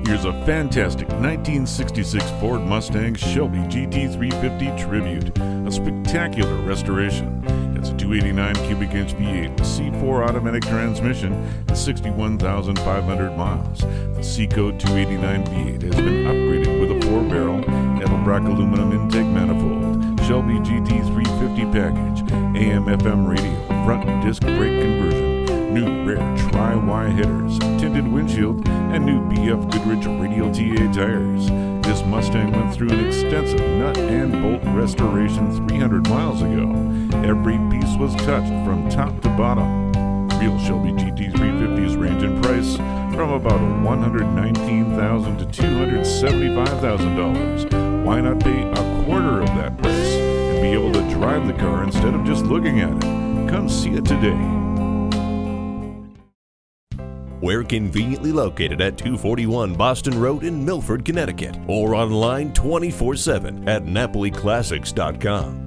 Here's a fantastic 1966 Ford Mustang Shelby GT350 Tribute, a spectacular restoration. It's a 289 cubic inch V8 with C4 automatic transmission and 61,500 miles. The C-Code 289 V8 has been upgraded with a 4-barrel EDELBROCK aluminum intake manifold, Shelby GT350 package, AM/FM radio, front disc brake conversion, new rear tri-Y headers, tinted windshield, and new BF Goodrich radial TA tires. This Mustang went through an extensive nut and bolt restoration 300 miles ago. Every piece was touched from top to bottom. Real Shelby GT350s range in price from about $119,000 to $275,000. Why not pay a quarter of that price and be able to drive the car instead of just looking at it? Come see it today. We're conveniently located at 241 Boston Road in Milford, Connecticut, or online 24/7 at NapoliClassics.com.